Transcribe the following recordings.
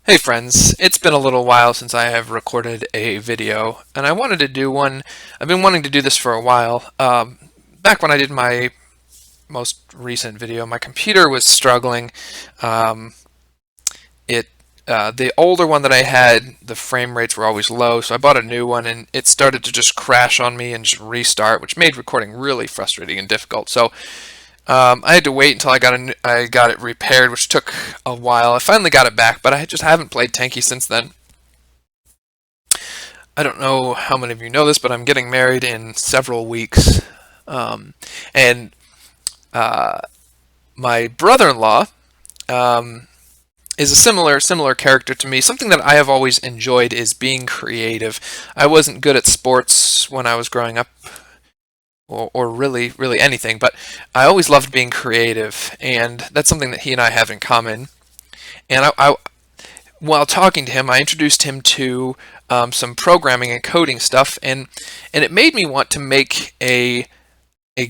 Hey friends, it's been a little while since I have recorded a video, and I wanted to do one. I've been wanting to do this for a while. Back when I did my most recent video, my computer was struggling. Um, the older one that I had, the frame rates were always low, so I bought a new one, and it started to just crash on me and just restart, which made recording really frustrating and difficult. So I had to wait until I got it repaired, which took a while. I finally got it back, but I just haven't played Tenki since then. I don't know how many of you know this, but I'm getting married in several weeks, and uh, my brother-in-law um, is a similar character to me. Something that I have always enjoyed is being creative. I wasn't good at sports when I was growing up, or really anything, but I always loved being creative, and that's something that he and I have in common. And while talking to him, I introduced him to some programming and coding stuff, and it made me want to make a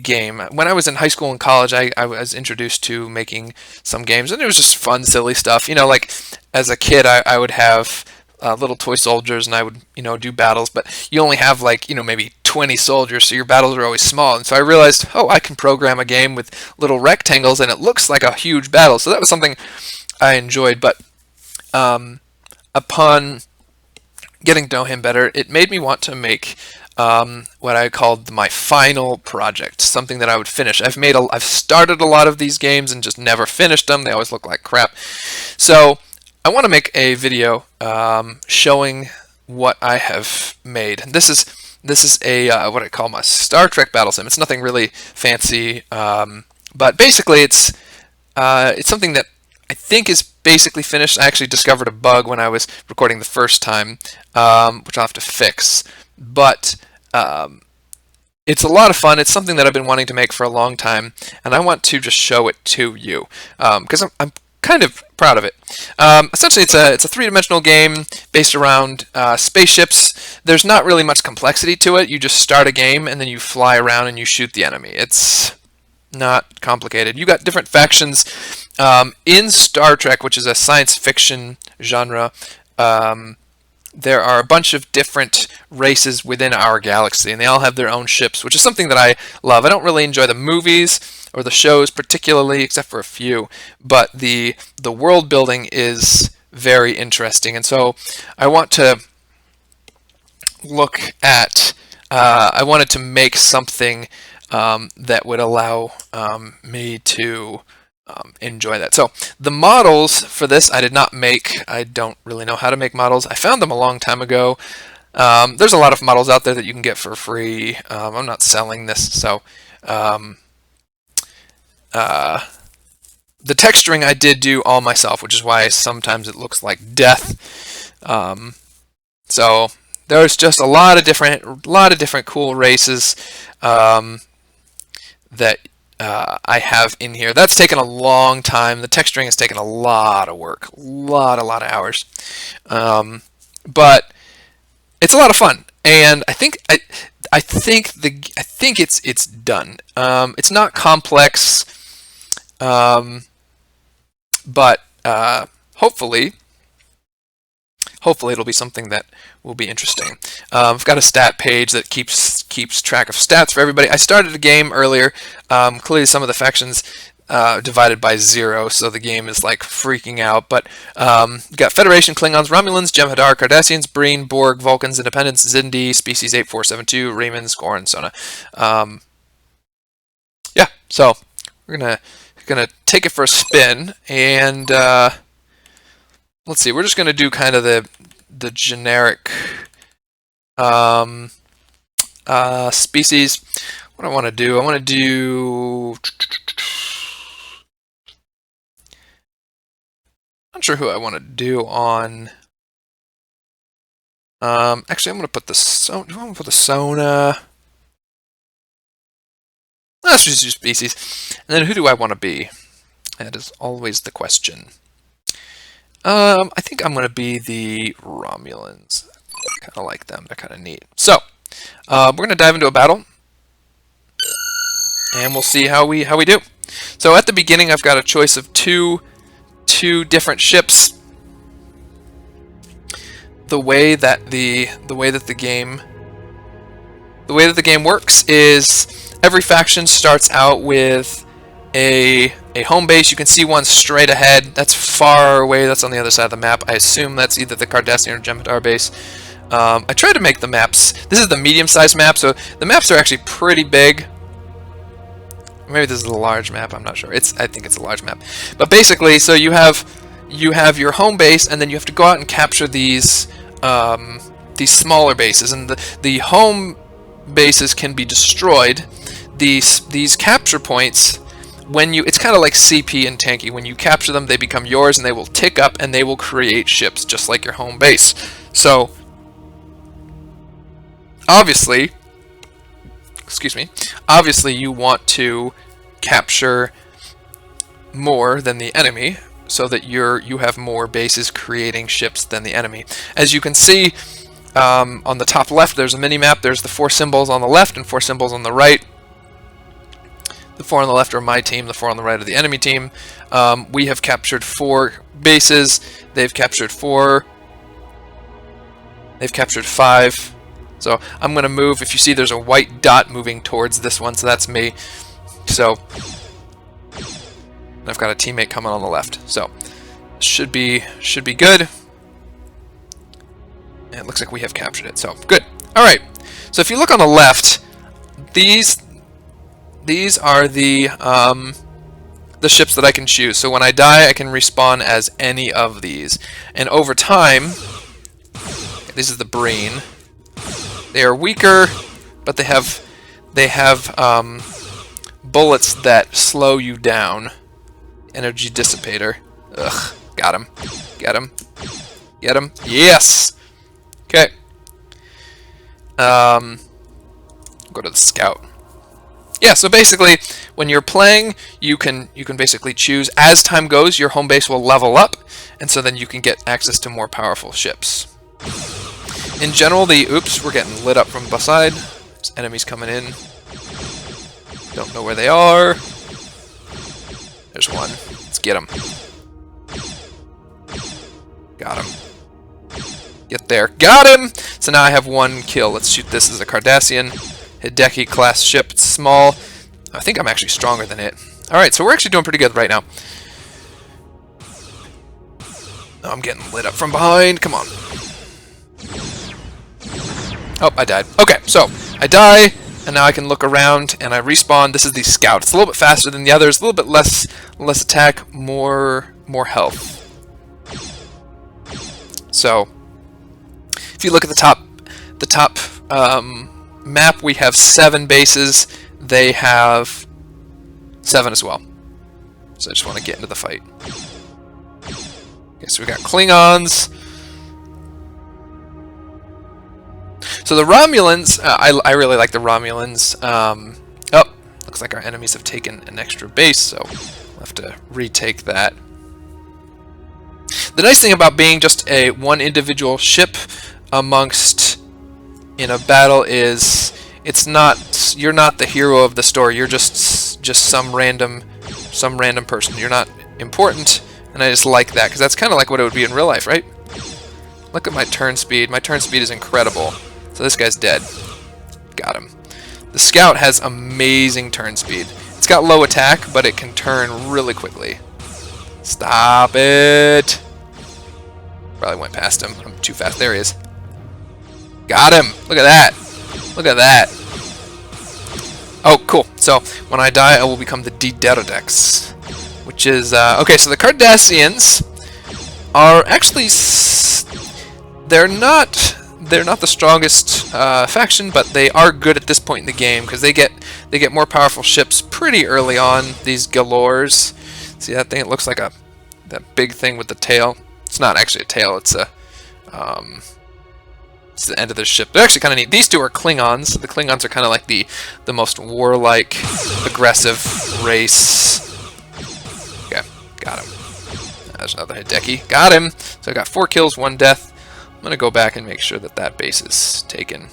game. When I was in high school and college, I was introduced to making some games, and it was just fun, silly stuff. Like as a kid, I would have little toy soldiers, and I would do battles, but you only have like maybe 20 soldiers, so your battles are always small. And so I realized, oh, I can program a game with little rectangles, and it looks like a huge battle. So that was something I enjoyed, but upon getting to know him better, it made me want to make what I called my final project, something that I would finish. I've started a lot of these games and just never finished them. They always look like crap. So I want to make a video showing what I have made. This is a what I call my Star Trek battle sim. It's nothing really fancy, but basically it's something that I think is basically finished. I actually discovered a bug when I was recording the first time, which I'll have to fix. But it's a lot of fun. It's something that I've been wanting to make for a long time, and I want to just show it to you because I'm kind of proud of it. Essentially, it's a three-dimensional game based around spaceships. There's not really much complexity to it. You just start a game, and then you fly around and you shoot the enemy. It's not complicated. You got different factions in Star Trek, which is a science fiction genre. There are a bunch of different races within our galaxy, and they all have their own ships, which is something that I love. I don't really enjoy the movies or the shows particularly, except for a few, but the world building is very interesting, and so I want to look at. I wanted to make something that would allow me to enjoy that. So the models for this I did not make. I don't really know how to make models. I found them a long time ago. There's a lot of models out there that you can get for free. I'm not selling this, so the texturing I did do all myself, which is why sometimes it looks like death. So there's just a lot of different cool races that I have in here. That's taken a long time. The texturing has taken a lot of work, a lot of hours, but it's a lot of fun. And I think it's done. It's not complex, but hopefully it'll be something that will be interesting. I've got a stat page that keeps track of stats for everybody. I started a game earlier. Clearly some of the factions divided by 0, so the game is like freaking out. But got Federation, Klingons, Romulans, Jem'Hadar, Cardassians, Breen, Borg, Vulcans, Independents, Xindi, Species 8472, Remans, Gorn, Sona. Yeah, so we're gonna take it for a spin, and let's see. We're just gonna do kind of the generic species. What I want to do, not sure who I want to do on. Actually, I'm gonna put the do I want to put the Sona? Let's just do species. And then who do I want to be? That is always the question. I think I'm going to be the Romulans. I kind of like them. They're kind of neat. So, we're going to dive into a battle, and we'll see how we do. So at the beginning, I've got a choice of two different ships. the way that the game works is every faction starts out with a home base. You can see one straight ahead. That's far away. That's on the other side of the map. I assume that's either the Cardassian or Jem'Hadar base. I tried to make the maps. This is the medium-sized map, so the maps are actually pretty big. Maybe this is a large map. I'm not sure. I think it's a large map. But basically, so you have your home base, and then you have to go out and capture these smaller bases, and the home bases can be destroyed. These capture points, it's kind of like CP and Tanky. When you capture them, they become yours, and they will tick up, and they will create ships just like your home base. So obviously you want to capture more than the enemy, so that you have more bases creating ships than the enemy. As you can see on the top left, there's a mini-map. There's the 4 symbols on the left and 4 symbols on the right. The 4 on the left are my team, the 4 on the right are the enemy team. We have captured 4 bases. They've captured 4. They've captured 5. So I'm going to move. If you see, there's a white dot moving towards this one, so that's me. So I've got a teammate coming on the left. So should be good. And it looks like we have captured it. So good. All right. So if you look on the left, these are the ships that I can choose. So when I die, I can respawn as any of these. And over time, this is the Breen. They are weaker, but they have bullets that slow you down. Energy dissipator. Ugh. Got him. Get him. Get him. Yes. Okay. Go to the scout. Yeah. So basically, when you're playing, you can basically choose as time goes. Your home base will level up, and so then you can get access to more powerful ships. In general, oops, we're getting lit up from the side. There's enemies coming in. Don't know where they are. There's one. Let's get him. Got him. Get there. Got him! So now I have 1 kill. Let's shoot this as a Cardassian Hideki class ship. It's small. I think I'm actually stronger than it. Alright, so we're actually doing pretty good right now. Oh, I'm getting lit up from behind. Come on. Oh, I died. Okay, so I die, and now I can look around, and I respawn. This is the scout. It's a little bit faster than the others, a little bit less attack, more health. So if you look at the top map, we have 7 bases. They have 7 as well. So I just want to get into the fight. Okay, so we got Klingons. So the Romulans, I really like the Romulans. Oh, looks like our enemies have taken an extra base, so we'll have to retake that. The nice thing about being just one individual ship amongst in a battle is you're not the hero of the story. You're just some random person. You're not important, and I just like that because that's kind of like what it would be in real life, right? Look at my turn speed. My turn speed is incredible. So this guy's dead. Got him. The scout has amazing turn speed. It's got low attack, but it can turn really quickly. Stop it! Probably went past him. I'm too fast. There he is. Got him! Look at that! Look at that! Oh, cool. So when I die, I will become the Diderodex, which is okay. So the Cardassians are actually they're not the strongest faction, but they are good at this point in the game because they get more powerful ships pretty early on. These Galors, see that thing? It looks like that big thing with the tail. It's not actually a tail. It's it's the end of the ship. They're actually kind of neat. These 2 are Klingons. The Klingons are kind of like the most warlike, aggressive race. Okay, got him. There's another Hideki. Got him. So I got 4 kills, 1 death. I'm going to go back and make sure that base is taken.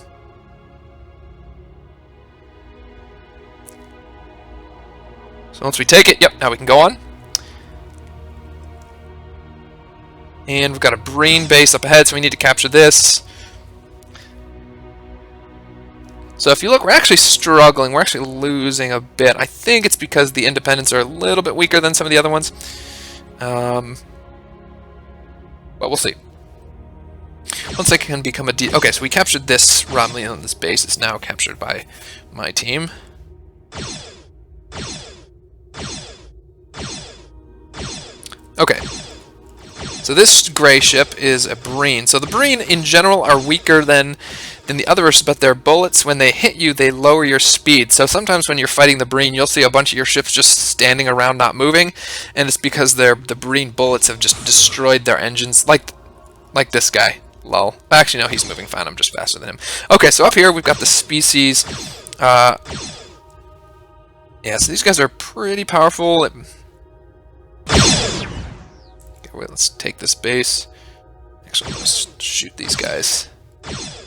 So once we take it, yep, now we can go on. And we've got a Breen base up ahead, so we need to capture this. So if you look, we're actually struggling. We're actually losing a bit. I think it's because the Independents are a little bit weaker than some of the other ones. But we'll see. Once I can become a okay, so we captured this Romulan. This base is now captured by my team. Okay. So this gray ship is a Breen. So the Breen in general are weaker than the others, but their bullets, when they hit you, they lower your speed. So sometimes when you're fighting the Breen, you'll see a bunch of your ships just standing around not moving, and it's because the Breen bullets have just destroyed their engines, like this guy. Lol. Actually, no, he's moving fine. I'm just faster than him. Okay, so up here we've got the species. Yeah, so these guys are pretty powerful. Okay, wait, let's take this base. Actually, let's shoot these guys.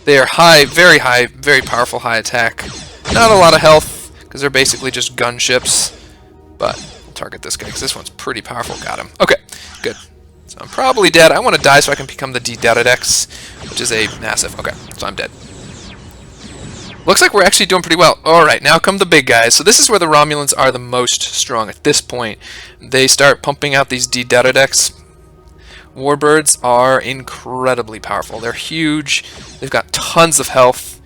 They are very high, very powerful, high attack. Not a lot of health, because they're basically just gunships. But we'll target this guy, because this one's pretty powerful. Got him. Okay, good. So I'm probably dead. I want to die so I can become the D-Pterodex, which is a massive... Okay, so I'm dead. Looks like we're actually doing pretty well. Alright, now come the big guys. So this is where the Romulans are the most strong at this point. They start pumping out these D-Pterodex. Warbirds are incredibly powerful. They're huge. They've got tons of health.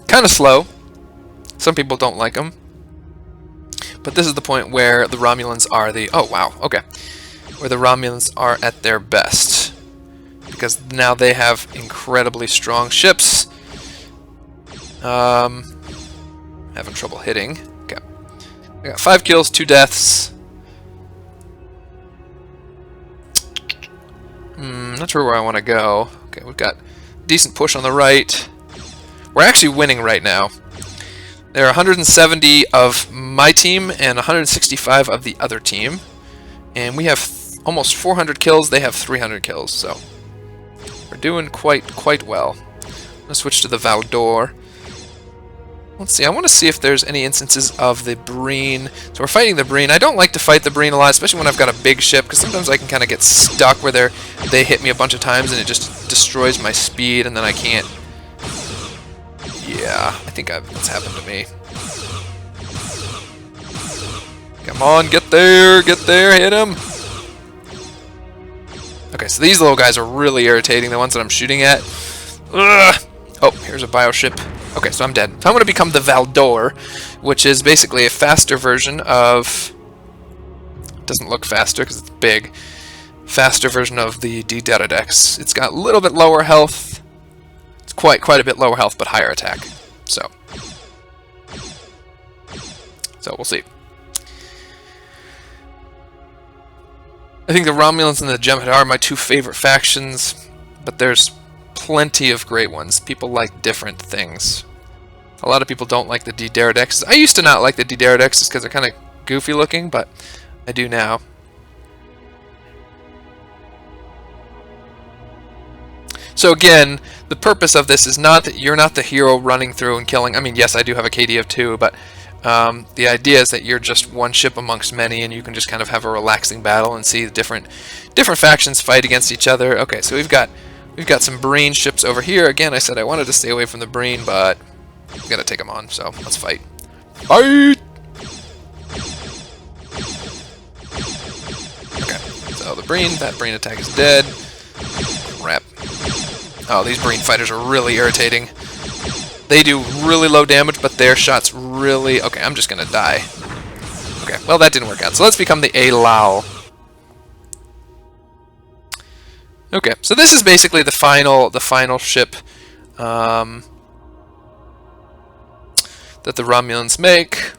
Kind of slow. Some people don't like them. But this is the point where the Romulans are the... Oh, wow. Okay. Where the Romulans are at their best. Because now they have incredibly strong ships. Having trouble hitting. Okay. I got 5 kills, 2 deaths. Not sure where I want to go. Okay, we've got a decent push on the right. We're actually winning right now. There are 170 of my team and 165 of the other team. And we have almost 400 kills. They have 300 kills, so we're doing quite well. I'm going to switch to the Valdor. Let's see, I want to see if there's any instances of the Breen. So we're fighting the Breen. I don't like to fight the Breen a lot, especially when I've got a big ship, because sometimes I can kind of get stuck where they hit me a bunch of times and it just destroys my speed, and then I can't... Yeah, I think that's happened to me. Come on, get there, hit him! Okay, so these little guys are really irritating, the ones that I'm shooting at. Ugh. Oh, here's a bioship. Okay, so I'm dead. So I'm going to become the Valdor, which is basically a faster version of... It doesn't look faster because it's big. Faster version of the D-Pterodex. It's got a little bit lower health. It's quite a bit lower health, but higher attack. So we'll see. I think the Romulans and the Jem'Hadar are my 2 favorite factions, but there's plenty of great ones. People like different things. A lot of people don't like the D-Pterodex. I used to not like the D-Pterodex because they're kind of goofy looking, but I do now. So again, the purpose of this is not that you're not the hero running through and killing. I mean, yes, I do have a KD of 2, but the idea is that you're just one ship amongst many, and you can just kind of have a relaxing battle and see the different factions fight against each other. Okay, so we've got some Breen ships over here. Again, I said I wanted to stay away from the Breen, but we gotta take them on. So let's fight. Fight! Okay, so the Breen, that Breen attack is dead. Crap. Oh, these Breen fighters are really irritating. They do really low damage, but their shots really... Okay, I'm just gonna die. Okay, well that didn't work out. So let's become the Alal. Okay, so this is basically the final ship that the Romulans make.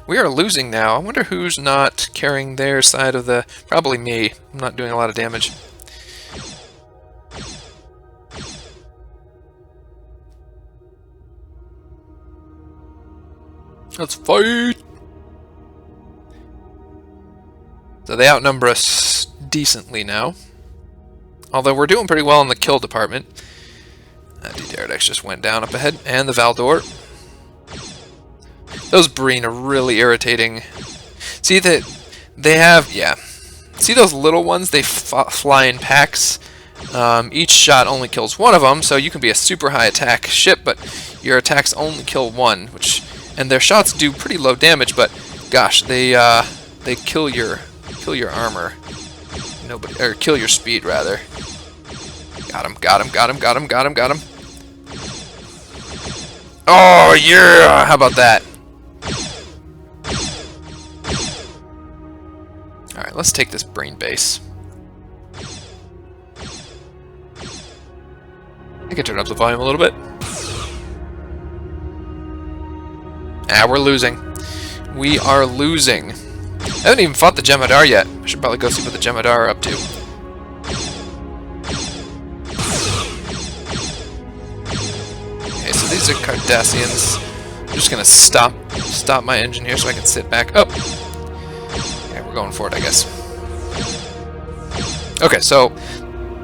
We are losing now. I wonder who's not carrying their side of the... Probably me. I'm not doing a lot of damage. Let's fight! So they outnumber us decently now. Although we're doing pretty well in the kill department. D-Pterodex just went down up ahead. And the Valdor. Those Breen are really irritating. See that they have, yeah. See those little ones? They fly in packs. Each shot only kills one of them, so you can be a super high attack ship, but your attacks only kill one, and their shots do pretty low damage, but gosh, they kill your armor. Or kill your speed rather. Got him, got him, got him, got him, got him, got him. Oh yeah! How about that? Alright, let's take this Breen base. I can turn up the volume a little bit. Ah, we're losing. We are losing. I haven't even fought the Jem'Hadar yet. I should probably go see what the Jem'Hadar are up to. Okay, so these are Cardassians. I'm just gonna stop my engine here so I can sit back up. Okay, we're going for it, I guess. Okay, so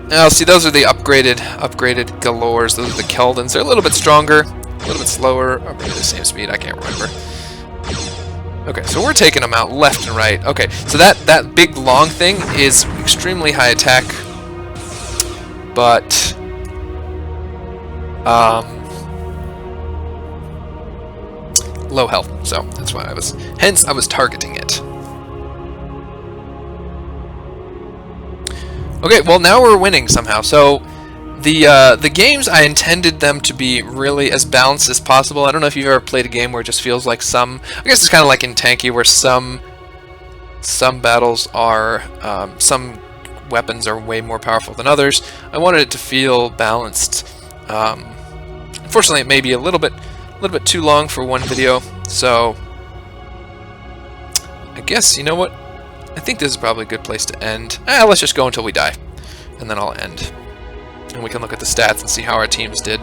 now see, those are the upgraded Galors. Those are the Keldons. They're a little bit stronger, a little bit slower, or maybe the same speed. I can't remember. Okay, so we're taking them out left and right. Okay, so that big long thing is extremely high attack, but low health. So that's why I was targeting it. Okay, well now we're winning somehow. So the games, I intended them to be really as balanced as possible. I don't know if you've ever played a game where it just feels like I guess it's kind of like in Tanky, where some battles are, some weapons are way more powerful than others. I wanted it to feel balanced. Unfortunately, it may be a little bit too long for one video, so I guess, you know what? I think this is probably a good place to end. Let's just go until we die, and then I'll end. And we can look at the stats and see how our teams did.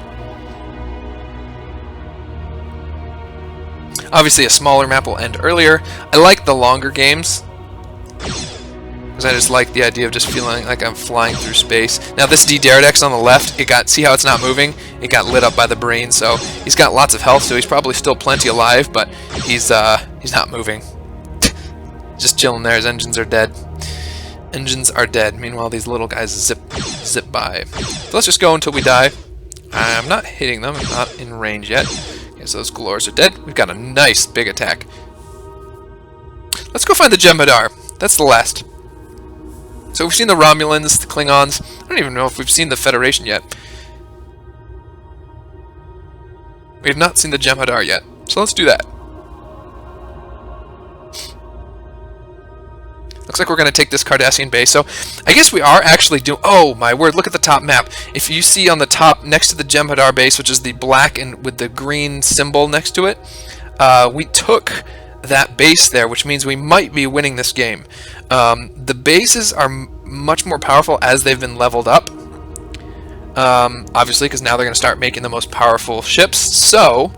Obviously, a smaller map will end earlier. I like the longer games, because I just like the idea of just feeling like I'm flying through space. Now, this D-Daredex on the left, see how it's not moving? It got lit up by the Breen, so he's got lots of health, so he's probably still plenty alive, but he's not moving. Just chilling there. His engines are dead. Engines are dead. Meanwhile, these little guys zip by. So let's just go until we die. I'm not hitting them. I'm not in range yet. Okay, so those Galors are dead. We've got a nice big attack. Let's go find the Jem'Hadar. That's the last. So we've seen the Romulans, the Klingons. I don't even know if we've seen the Federation yet. We have not seen the Jem'Hadar yet. So let's do that. Looks like we're going to take this Cardassian base. So I guess we are actually doing... Oh, my word. Look at the top map. If you see on the top, next to the Jem'Hadar base, which is the black and with the green symbol next to it, we took that base there, which means we might be winning this game. The bases are much more powerful as they've been leveled up. Obviously, because now they're going to start making the most powerful ships. So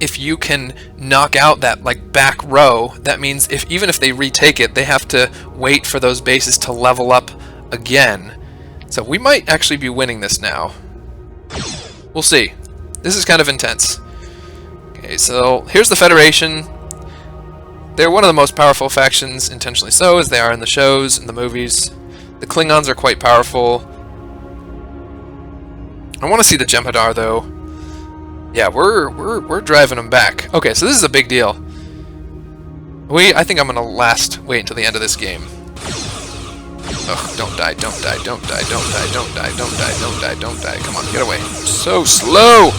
if you can knock out that back row, that means even if they retake it, they have to wait for those bases to level up again. So we might actually be winning this now. We'll see. This is kind of intense. Okay, so here's the Federation. They're one of the most powerful factions, intentionally so, as they are in the shows and the movies. The Klingons are quite powerful. I want to see the Jem'Hadar though. Yeah, we're driving them back. Okay, so this is a big deal. I think I'm gonna wait until the end of this game. Ugh, don't die, don't die, don't die, don't die, don't die, don't die, don't die, don't die. Come on, get away. So slow!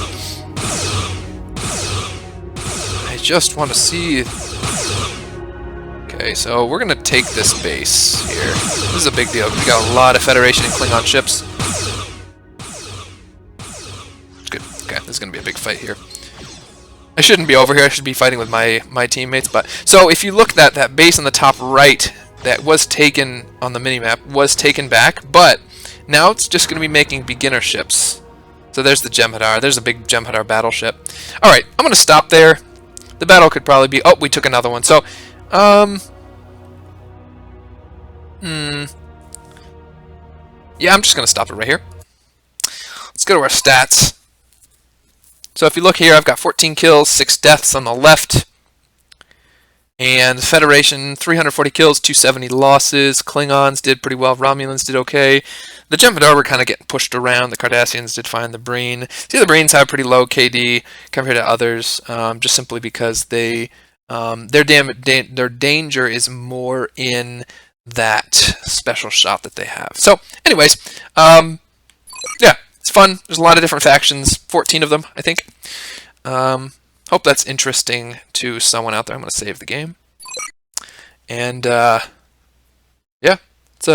I just want to see... Okay, so we're gonna take this base here. This is a big deal. We got a lot of Federation and Klingon ships. Good. Okay, this is gonna be a big fight here. I shouldn't be over here. I should be fighting with my teammates. But so if you look at that base on the top right that was taken on the minimap was taken back, but now it's just going to be making beginner ships. So there's the Jem'Hadar. There's a big Jem'Hadar battleship. All right, I'm going to stop there. The battle could probably be... Oh, we took another one. So, yeah, I'm just going to stop it right here. Let's go to our stats. So if you look here, I've got 14 kills, 6 deaths on the left. And the Federation, 340 kills, 270 losses. Klingons did pretty well. Romulans did okay. The Jem'Hadar were kind of getting pushed around. The Cardassians did fine. The Breen. See, the Breens have pretty low KD compared to others, just simply because their danger is more in that special shot that they have. So, anyways, yeah, it's fun. There's a lot of different factions. 14 of them, I think. Hope that's interesting to someone out there. I'm going to save the game. And, yeah, it's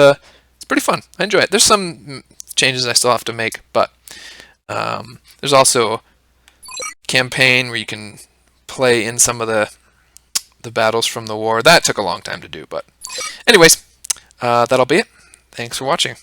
pretty fun. I enjoy it. There's some changes I still have to make, but there's also campaign where you can play in some of the battles from the war. That took a long time to do, but anyways, that'll be it. Thanks for watching.